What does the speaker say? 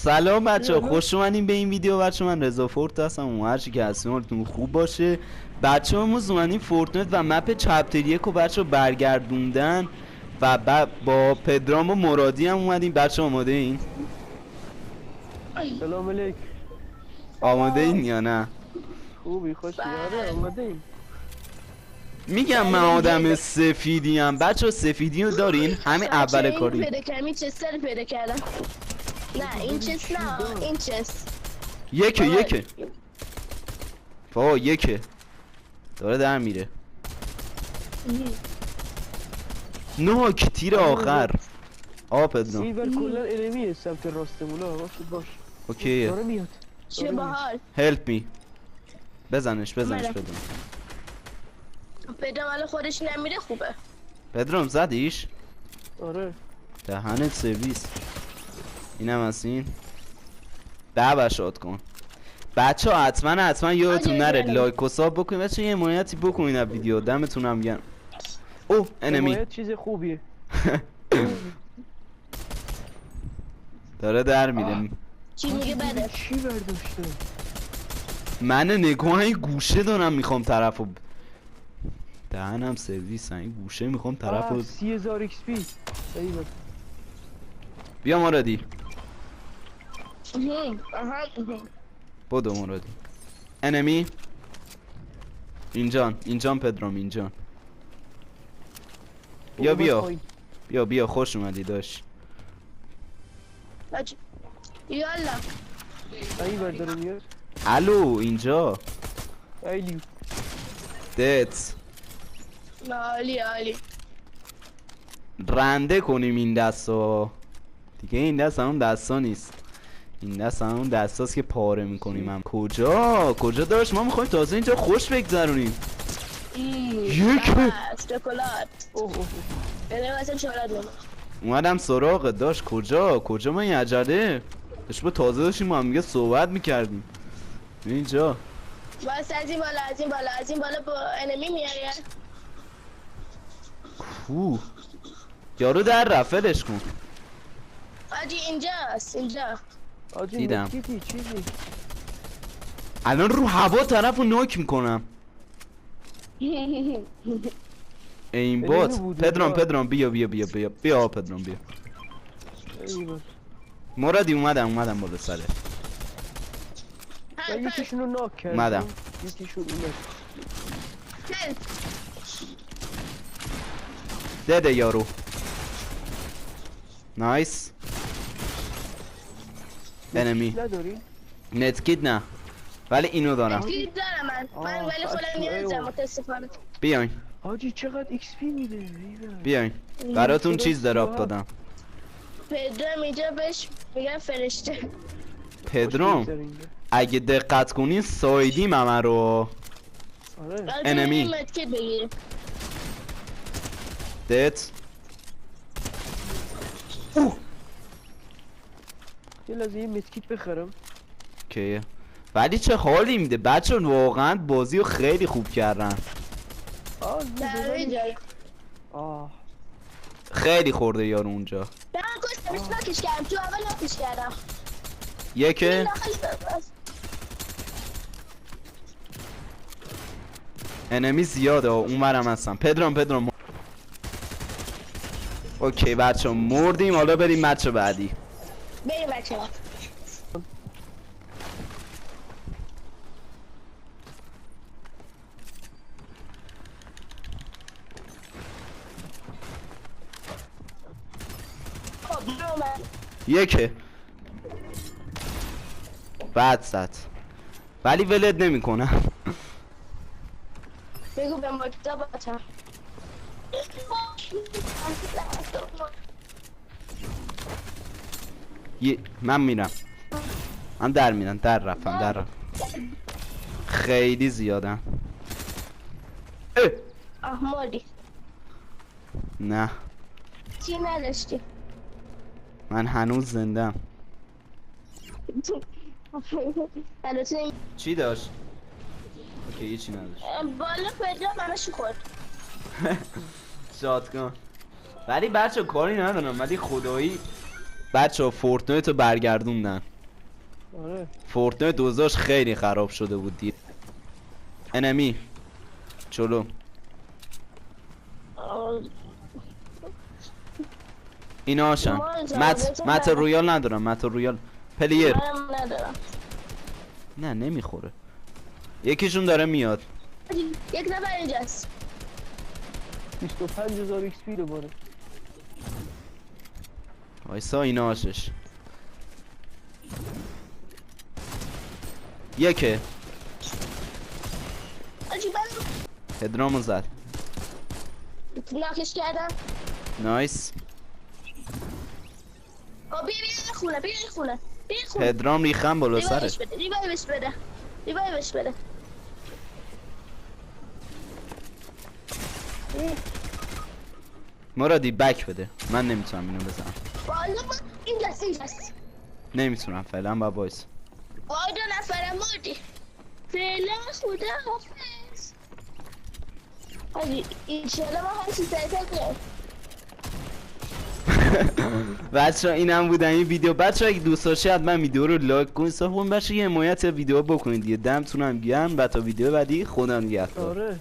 سلام بچه، خوش اومدین به این ویدیو. بچه من رضا فورت هستم، هرچی که هستین حالتون خوب باشه. بچه امروز اومدین فورتنایت و مپ چپتر 1 رو بچه برگردوندن و با پدرام و مرادی هم اومدین. بچه آماده این؟ سلام علیک. آماده این یا نه؟ خوبی خوشی؟ آره آماده این. میگم من آدم سفیدیم بچه، سفیدی رو دارین؟ همین اول کاری پیدا کردم. چستر پیدا کردم. نه این چست نه، این چست یکه بابا یکه داره در میره. نوک تیر آخر پدرام سیور کلن انمیه سمت راستمونا. باش اوکی داره میاد. چه باحال. هلپ می بزنش پدرام. پدرام الان خودش نمیره خوبه. پدرام زدیش؟ آره دهنت سرویس. اینم از این شاد کن بچه ها. حتما یادتون نره لایک و ساب بکنید بچه، یه حمایتی بکنید از ویدیو. دمتونم گرم. اوه انمی چیز خوبیه. داره در میره. چی میگه بده؟ چی برداشته؟ من نگاه این گوشه دارم میخوام طرفو دهنم سرویس. این گوشه میخوام طرفو 30,000 XP. بیا مرادی. بودو مرادی. انمی اینجان پدرام اینجان. بیا خوش اومدی داشت. یالا این برداره میاد. الو اینجا ایلیو دت عالی رنده کنیم این دستو دیگه. این دست همون دستا نیست، این دست همون دستاست که پاره میکنیم. هم کجا داشت؟ ما میخوایم تازه اینجا خوش بگذرونیم. شکلات. بله مثلا شکلات اومدم سراغ داشت. کجا ما این عجله داشت؟ با تازه داشتیم ما هم میگه صحبت میکردیم. اینجا باز از این بالا با انمی میاره. یارو در رفلش کن. آجی اینجا دیدم. چیزی الان رو هوا طرفو نوک میکنم. این بات پدرام بیا پدرام بیا. مرادی اومدم بالا سره. یکیشونو ناک کردم. اومدم. یکیشون اومد. ده یارو نایس. انمی نداری؟ نتکید نه ولی اینو دارم. نتکید دارم من ولی خودم نیازم متاسفانه. بیاین حاجی چقدر XP میده. بیاین براتون چیز دراپ دادم. پدرام اینجا بهش میگن فرشته. پدرام اگه دقت کنین سایدیم همه رو. انمی متکید بگیریم دت. یه لحظه یه متکیت بخرم که ولی چه حالی میده بچه، واقعا بازی رو خیلی خوب کردن. خیلی خورده یارو اونجا. من کشتمش ناکش کردم تو اول ناکش کردم. یکه انمی زیاده اونورم هستم. پدرام اوکی بچه مردیم. حالا بریم بچه بعدی. بریم بچه ها. یکه بعد زد ولی ولد نمی کنم. بگو به مجدا بچه من میرم. من در رفتم. خیلی زیادن. احمدی نه چی نداشتی؟ من هنوز زندم. چی داشت؟ اوکی چی نداشت. بالا پدرام منشو خورد. شاد کن. ولی بچه کاری ندارم ولی خدایی بچه فورتنایت رو برگردوندن. آره فورتنایت دوزاش خیلی خراب شده بود دید. انمی چلو اینا هاشن. مت رویال ندارم. مت رویال پلیر منم ندارم. نه نمیخوره. یکیشون داره میاد. یک نفر اینجاست. 25000 ایکس پی دوباره. وایسا اینا هاشش یکه آجی من هدرامو زد. ناکش کردم. نایس. بیا این خونه، بیا این خونه، بیا این خونه. هدرام ریخم بالا سرش. ریوایوش بده، ریوایوش بده، ریوایوش بده. مرادی بک بده. من نمیتونم اینو بزنم. والا من اینجاست. نمیتونم فعلا با وایس. وای 2 نفرم مردی. فعلا خدا حافظ. آجی اینشالله ما هم چیز کنیم. بچه اینم بودن این ویدیو. بچه اگه دوست داشتید حتما ویدیو رو لایک کنید. صاحبون بچه یه حمایت ویدیو بکنید دیگه. دمتونم گرم. و تا ویدیو بعدی خدا نگهدار. آره